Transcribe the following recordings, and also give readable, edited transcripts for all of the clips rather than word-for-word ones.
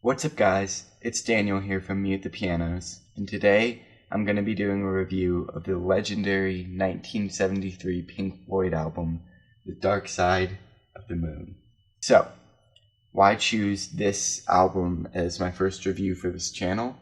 What's up guys, it's Daniel here from Me at the Pianos, and today I'm going to be doing a review of the legendary 1973 Pink Floyd album, The Dark Side of the Moon. So, why choose this album as my first review for this channel?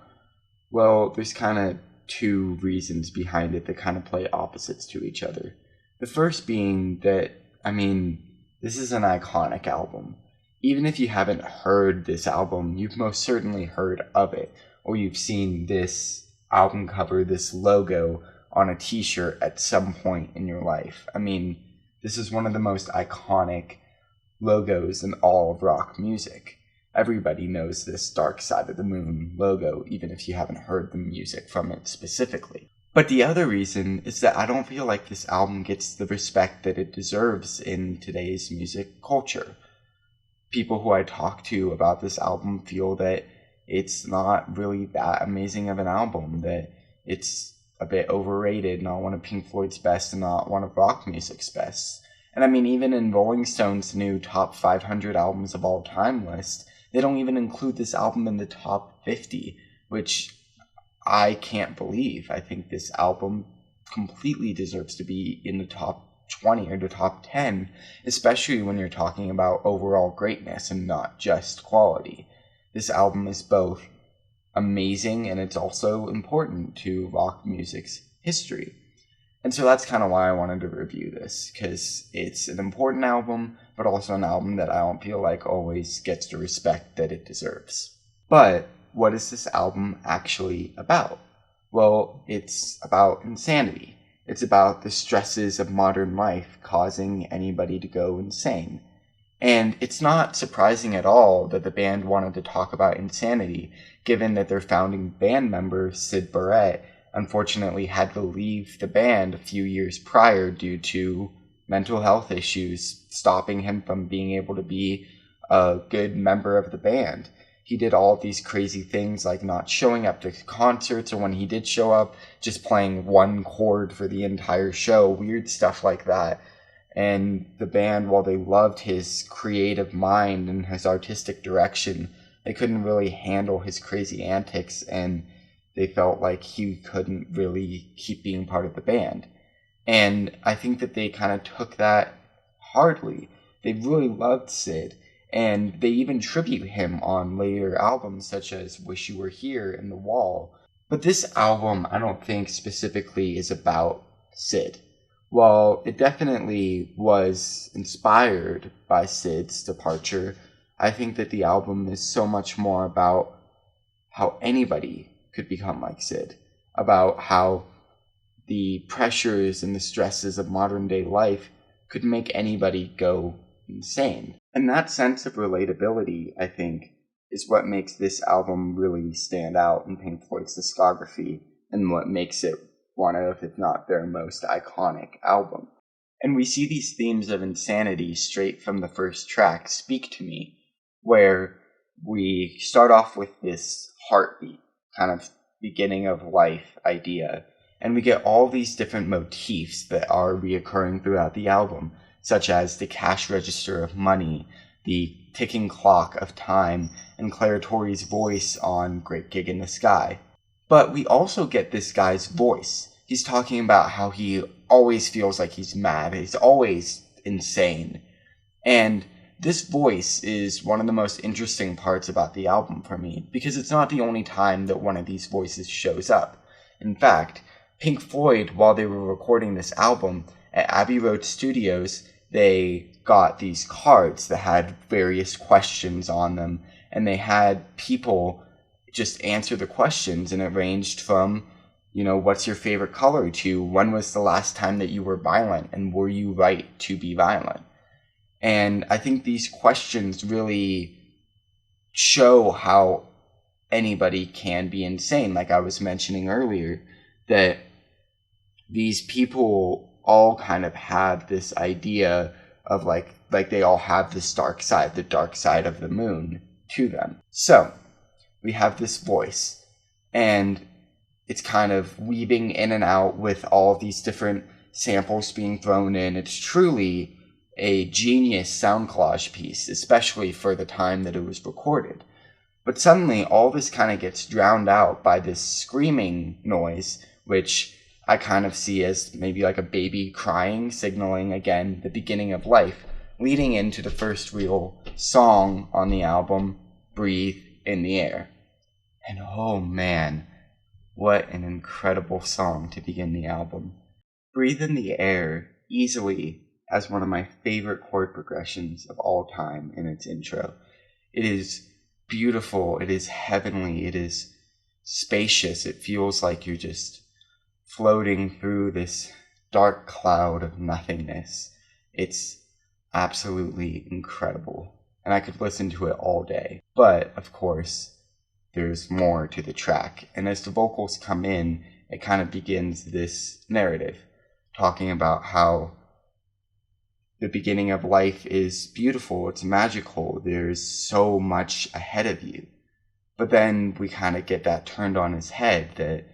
Well, there's kind of two reasons behind it that kind of play opposites to each other. The first being that, this is an iconic album. Even if you haven't heard this album, you've most certainly heard of it, or you've seen this album cover, this logo, on a t-shirt at some point in your life. This is one of the most iconic logos in all of rock music. Everybody knows this Dark Side of the Moon logo, even if you haven't heard the music from it specifically. But the other reason is that I don't feel like this album gets the respect that it deserves in today's music culture. People who I talk to about this album feel that it's not really that amazing of an album, that it's a bit overrated, not one of Pink Floyd's best and not one of rock music's best. And even in Rolling Stone's new top 500 albums of all time list, they don't even include this album in the top 50, which I can't believe. I think this album completely deserves to be in the top 20 or the top 10, especially when you're talking about overall greatness and not just quality. This album is both amazing and it's also important to rock music's history. And so that's kind of why I wanted to review this, because it's an important album, but also an album that I don't feel like always gets the respect that it deserves. But what is this album actually about? Well, it's about insanity. It's about the stresses of modern life causing anybody to go insane. And it's not surprising at all that the band wanted to talk about insanity, given that their founding band member, Syd Barrett, unfortunately had to leave the band a few years prior due to mental health issues, stopping him from being able to be a good member of the band. He did all of these crazy things like not showing up to concerts, or when he did show up, just playing one chord for the entire show, weird stuff like that. And the band, while they loved his creative mind and his artistic direction, they couldn't really handle his crazy antics, and they felt like he couldn't really keep being part of the band. And I think that they kind of took that hardly. They really loved Syd. And they even tribute him on later albums such as Wish You Were Here and The Wall. But this album, I don't think specifically is about Syd. While it definitely was inspired by Syd's departure, I think that the album is so much more about how anybody could become like Syd. About how the pressures and the stresses of modern day life could make anybody go insane. And that sense of relatability, I think, is what makes this album really stand out in Pink Floyd's discography, and what makes it one of, if not their most iconic album. And we see these themes of insanity straight from the first track, Speak to Me, where we start off with this heartbeat, kind of beginning of life idea, and we get all these different motifs that are reoccurring throughout the album, such as the cash register of money, the ticking clock of time, and Claire Torrey's voice on Great Gig in the Sky. But we also get this guy's voice. He's talking about how he always feels like he's mad, he's always insane. And this voice is one of the most interesting parts about the album for me, because it's not the only time that one of these voices shows up. In fact, Pink Floyd, while they were recording this album at Abbey Road Studios, they got these cards that had various questions on them, and they had people just answer the questions, and it ranged from, what's your favorite color, to when was the last time that you were violent, and were you right to be violent? And I think these questions really show how anybody can be insane. Like I was mentioning earlier, that these people all kind of have this idea of like they all have this dark side, the dark side of the moon to them. So we have this voice, and it's kind of weaving in and out with all of these different samples being thrown in. It's truly a genius sound collage piece, especially for the time that it was recorded. But suddenly, all this kind of gets drowned out by this screaming noise, which I kind of see as maybe like a baby crying, signaling again the beginning of life, leading into the first real song on the album, Breathe in the Air. And oh man, what an incredible song to begin the album. Breathe in the Air easily has one of my favorite chord progressions of all time in its intro. It is beautiful, it is heavenly, it is spacious. It feels like you're just floating through this dark cloud of nothingness. It's absolutely incredible, and I could listen to it all day. But, of course, there's more to the track, and as the vocals come in, it kind of begins this narrative, talking about how the beginning of life is beautiful, it's magical, there's so much ahead of you. But then we kind of get that turned on its head, that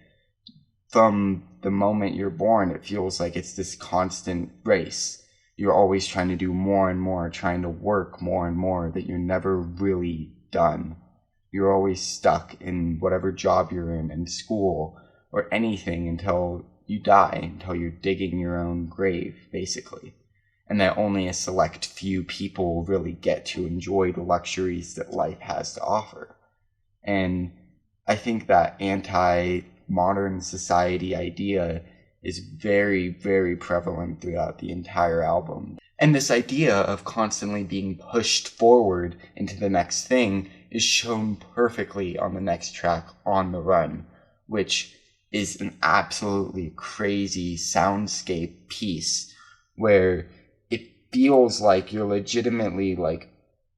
from the moment you're born, it feels like it's this constant race. You're always trying to do more and more, trying to work more and more, that you're never really done. You're always stuck in whatever job you're in school, or anything until you die, until you're digging your own grave, basically. And that only a select few people really get to enjoy the luxuries that life has to offer. And I think that anti-modern society idea is very, very prevalent throughout the entire album. And this idea of constantly being pushed forward into the next thing is shown perfectly on the next track, On the Run, which is an absolutely crazy soundscape piece where it feels like you're legitimately like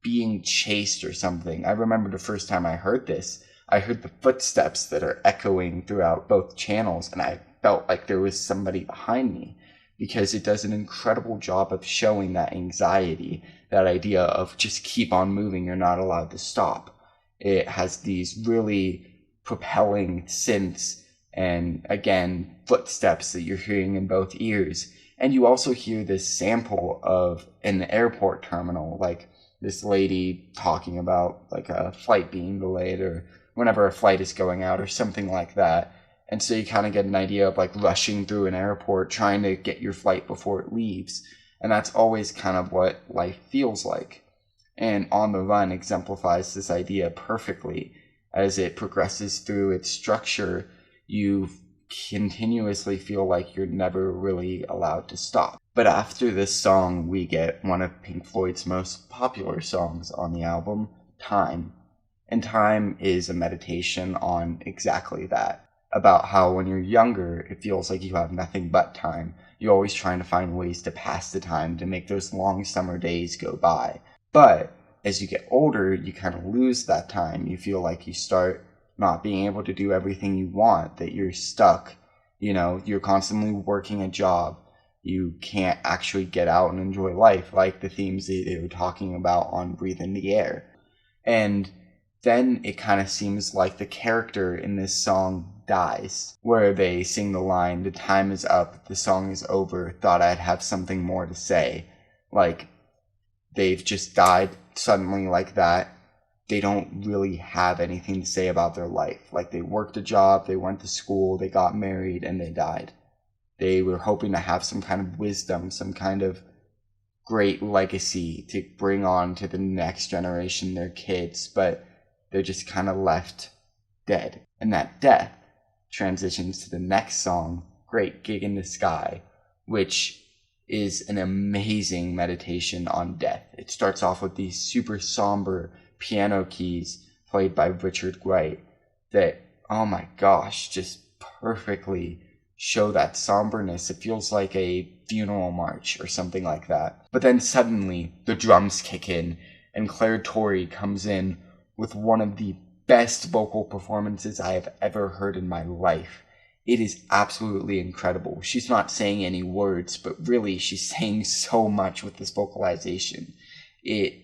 being chased or something. I remember the first time I heard this, I heard the footsteps that are echoing throughout both channels, and I felt like there was somebody behind me, because it does an incredible job of showing that anxiety, that idea of just keep on moving, you're not allowed to stop. It has these really propelling synths and, again, footsteps that you're hearing in both ears. And you also hear this sample of an airport terminal, like this lady talking about like a flight being delayed, or whenever a flight is going out, or something like that. And so you kind of get an idea of like rushing through an airport, trying to get your flight before it leaves. And that's always kind of what life feels like. And On the Run exemplifies this idea perfectly. As it progresses through its structure, you continuously feel like you're never really allowed to stop. But after this song, we get one of Pink Floyd's most popular songs on the album, Time. And Time is a meditation on exactly that. About how when you're younger, it feels like you have nothing but time. You're always trying to find ways to pass the time, to make those long summer days go by. But as you get older, you kind of lose that time. You feel like you start not being able to do everything you want, that you're stuck. You know, you're constantly working a job. You can't actually get out and enjoy life, like the themes that they were talking about on Breathe in the Air. And then it kind of seems like the character in this song dies, where they sing the line, the time is up, the song is over, thought I'd have something more to say. Like, they've just died suddenly like that. They don't really have anything to say about their life. Like, they worked a job, they went to school, they got married, and they died. They were hoping to have some kind of wisdom, some kind of great legacy to bring on to the next generation, their kids, but they're just kind of left dead. And that death transitions to the next song, Great Gig in the Sky, which is an amazing meditation on death. It starts off with these super somber piano keys played by Richard Wright that, oh my gosh, just perfectly show that somberness. It feels like a funeral march or something like that. But then suddenly the drums kick in and Claire Torrey comes in with one of the best vocal performances I have ever heard in my life. It is absolutely incredible. She's not saying any words, but really she's saying so much with this vocalization. It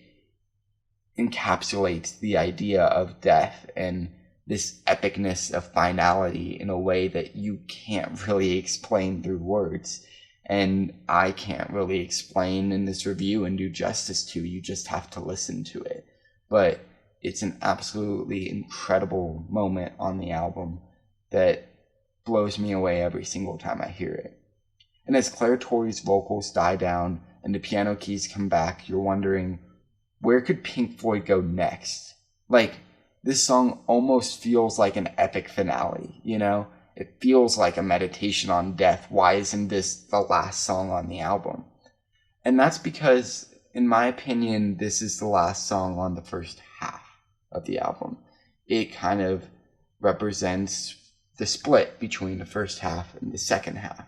encapsulates the idea of death and this epicness of finality in a way that you can't really explain through words. And I can't really explain in this review and do justice to. You just have to listen to it. But it's an absolutely incredible moment on the album that blows me away every single time I hear it. And as Claire Torry's vocals die down and the piano keys come back, you're wondering, where could Pink Floyd go next? Like, this song almost feels like an epic finale, you know? It feels like a meditation on death. Why isn't this the last song on the album? And that's because, in my opinion, this is the last song on the first half of the album. It kind of represents the split between the first half and the second half.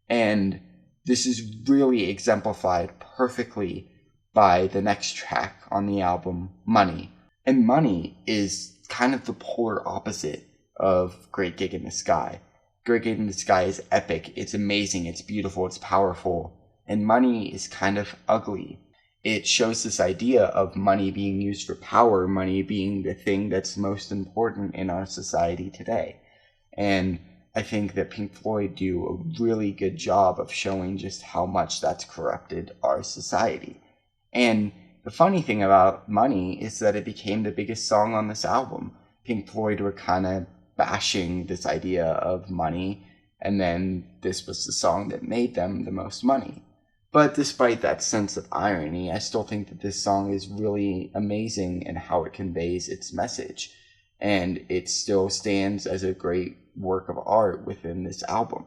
And this is really exemplified perfectly by the next track on the album, Money. And Money is kind of the polar opposite of Great Gig in the Sky. Great Gig in the Sky is epic, it's amazing, it's beautiful, it's powerful. And Money is kind of ugly. It shows this idea of money being used for power, money being the thing that's most important in our society today. And I think that Pink Floyd do a really good job of showing just how much that's corrupted our society. And the funny thing about Money is that it became the biggest song on this album. Pink Floyd were kind of bashing this idea of money, and then this was the song that made them the most money. But despite that sense of irony, I still think that this song is really amazing in how it conveys its message. And it still stands as a great work of art within this album.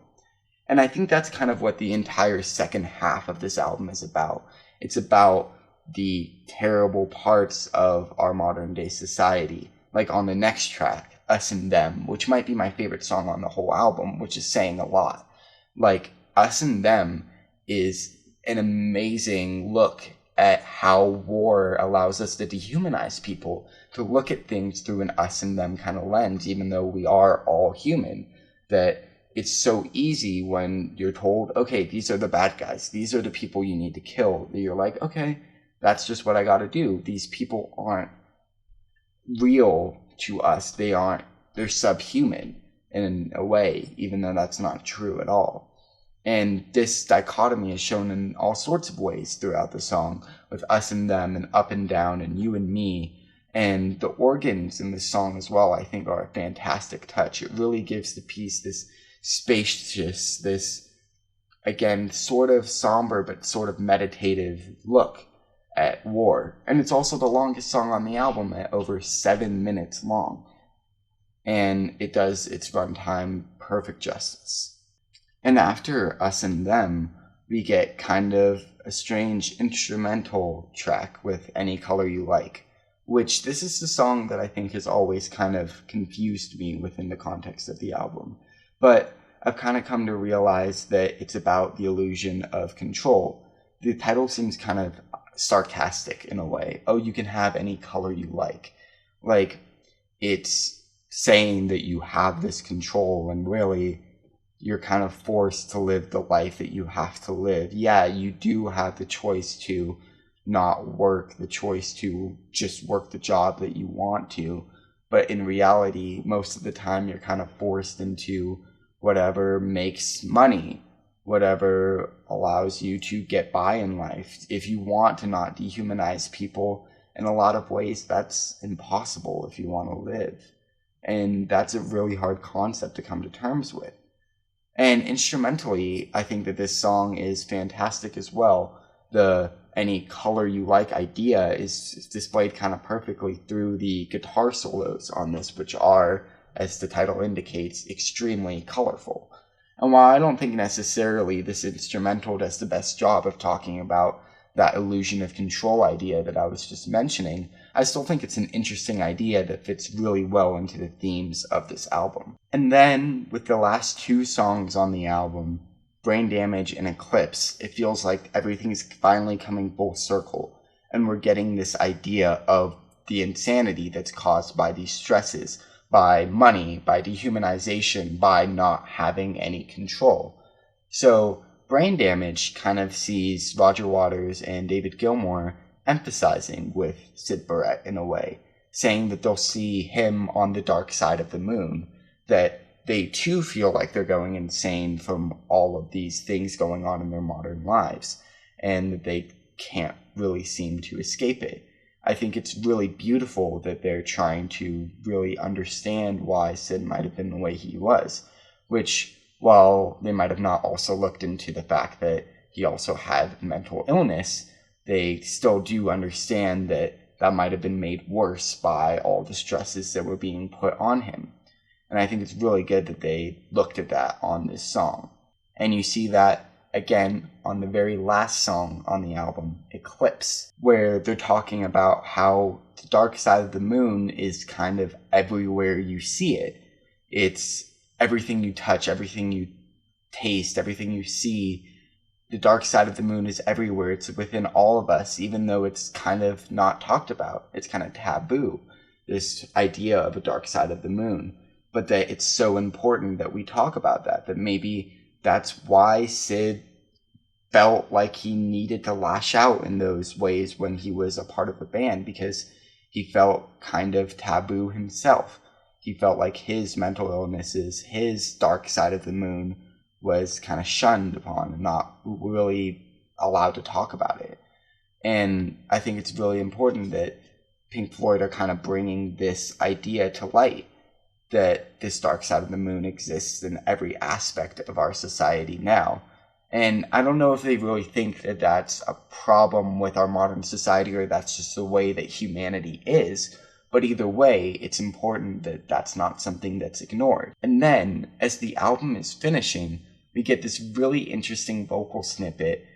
And I think that's kind of what the entire second half of this album is about. It's about the terrible parts of our modern day society. Like on the next track, Us and Them, which might be my favorite song on the whole album, which is saying a lot. Like, Us and Them is an amazing look at how war allows us to dehumanize people, to look at things through an us and them kind of lens, even though we are all human. That it's so easy when you're told, okay, these are the bad guys, these are the people you need to kill, that you're like, okay, that's just what I gotta do. These people aren't real to us, they're subhuman in a way, even though that's not true at all. And this dichotomy is shown in all sorts of ways throughout the song, with us and them, and up and down, and you and me. And the organs in this song as well, I think, are a fantastic touch. It really gives the piece this spacious, this, again, sort of somber, but sort of meditative look at war. And it's also the longest song on the album, at over 7 minutes long. And it does its runtime perfect justice. And after Us and Them, we get kind of a strange instrumental track with Any Color You Like, which this is the song that I think has always kind of confused me within the context of the album. But I've kind of come to realize that it's about the illusion of control. The title seems kind of sarcastic in a way. Oh, you can have any color you like. Like, it's saying that you have this control, and really you're kind of forced to live the life that you have to live. Yeah, you do have the choice to not work, the choice to just work the job that you want to. But in reality, most of the time you're kind of forced into whatever makes money, whatever allows you to get by in life. If you want to not dehumanize people, in a lot of ways, that's impossible if you want to live. And that's a really hard concept to come to terms with. And instrumentally, I think that this song is fantastic as well. The Any Color You Like idea is displayed kind of perfectly through the guitar solos on this, which are, as the title indicates, extremely colorful. And while I don't think necessarily this instrumental does the best job of talking about that illusion of control idea that I was just mentioning, I still think it's an interesting idea that fits really well into the themes of this album. And then, with the last two songs on the album, Brain Damage and Eclipse, it feels like everything's finally coming full circle, and we're getting this idea of the insanity that's caused by these stresses, by money, by dehumanization, by not having any control. So, Brain Damage kind of sees Roger Waters and David Gilmour emphasizing with Syd Barrett in a way, saying that they'll see him on the dark side of the moon, that they too feel like they're going insane from all of these things going on in their modern lives, and that they can't really seem to escape it. I think it's really beautiful that they're trying to really understand why Sid might have been the way he was, which, while they might have not also looked into the fact that he also had mental illness, they still do understand that that might have been made worse by all the stresses that were being put on him. And I think it's really good that they looked at that on this song. And you see that again on the very last song on the album, Eclipse, where they're talking about how the dark side of the moon is kind of everywhere you see it. It's everything you touch, everything you taste, everything you see. The dark side of the moon is everywhere. It's within all of us, even though it's kind of not talked about. It's kind of taboo, this idea of a dark side of the moon. But that it's so important that we talk about that maybe that's why Sid felt like he needed to lash out in those ways when he was a part of the band, because he felt kind of taboo himself. He felt like his mental illnesses, his dark side of the moon, was kind of shunned upon and not really allowed to talk about it. And I think it's really important that Pink Floyd are kind of bringing this idea to light, that this dark side of the moon exists in every aspect of our society now. And I don't know if they really think that that's a problem with our modern society or that's just the way that humanity is. But either way, it's important that that's not something that's ignored. And then, as the album is finishing, we get this really interesting vocal snippet,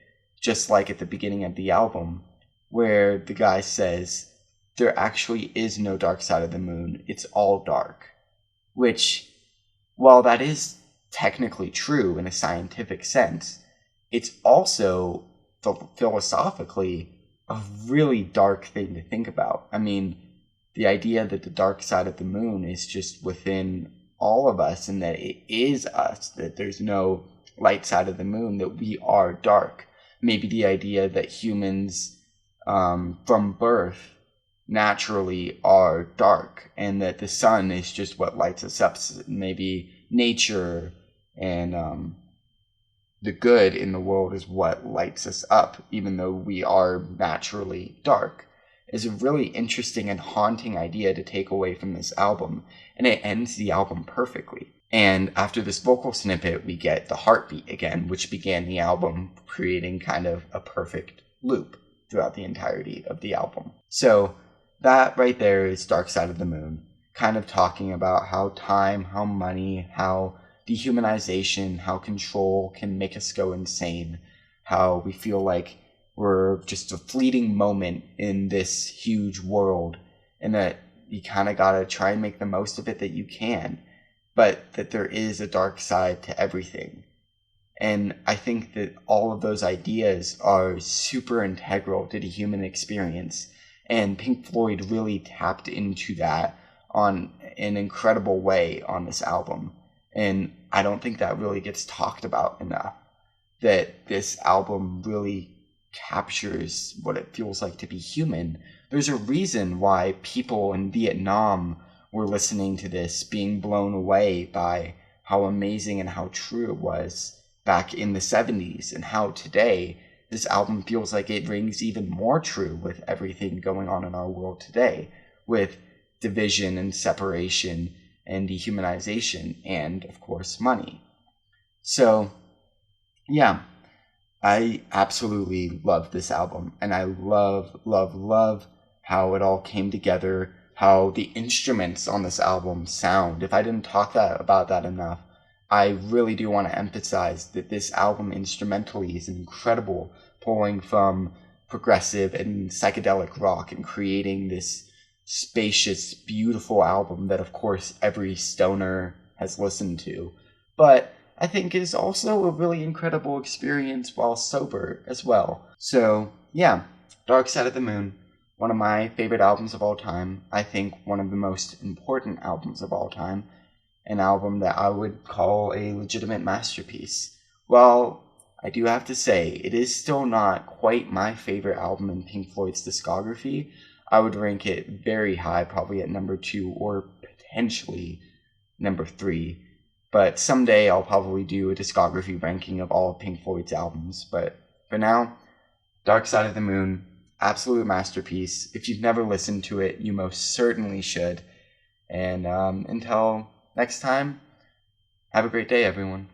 just like at the beginning of the album, where the guy says, "There actually is no dark side of the moon, it's all dark." Which, while that is technically true in a scientific sense, it's also philosophically a really dark thing to think about. I mean, the idea that the dark side of the moon is just within all of us and that it is us, that there's no light side of the moon, that we are dark. Maybe the idea that humans from birth naturally are dark and that the sun is just what lights us up. Maybe nature and the good in the world is what lights us up, even though we are naturally dark, is a really interesting and haunting idea to take away from this album, and it ends the album perfectly. And after this vocal snippet, we get the heartbeat again, which began the album, creating kind of a perfect loop throughout the entirety of the album. So that right there is Dark Side of the Moon, kind of talking about how time, how money, how dehumanization, how control can make us go insane, how we feel like we're just a fleeting moment in this huge world, and that you kind of gotta try and make the most of it that you can, but that there is a dark side to everything. And I think that all of those ideas are super integral to the human experience, and Pink Floyd really tapped into that on an incredible way on this album. And I don't think that really gets talked about enough, that this album really captures what it feels like to be human. There's a reason why people in Vietnam were listening to this, being blown away by how amazing and how true it was back in the 70s, and how today this album feels like it rings even more true with everything going on in our world today, with division and separation and dehumanization and, of course, money. So, yeah, I absolutely love this album, and I love, love, love how it all came together, how the instruments on this album sound. If I didn't talk about that enough, I really do want to emphasize that this album instrumentally is incredible, pulling from progressive and psychedelic rock and creating this spacious, beautiful album that, of course, every stoner has listened to, but I think is also a really incredible experience while sober as well. So, yeah, Dark Side of the Moon, one of my favorite albums of all time. I think one of the most important albums of all time. An album that I would call a legitimate masterpiece. Well, I do have to say, it is still not quite my favorite album in Pink Floyd's discography. I would rank it very high, probably at number 2 or potentially number 3. But someday I'll probably do a discography ranking of all of Pink Floyd's albums. But for now, Dark Side of the Moon, Absolute masterpiece. If you've never listened to it, you most certainly should. And until next time, have a great day, everyone.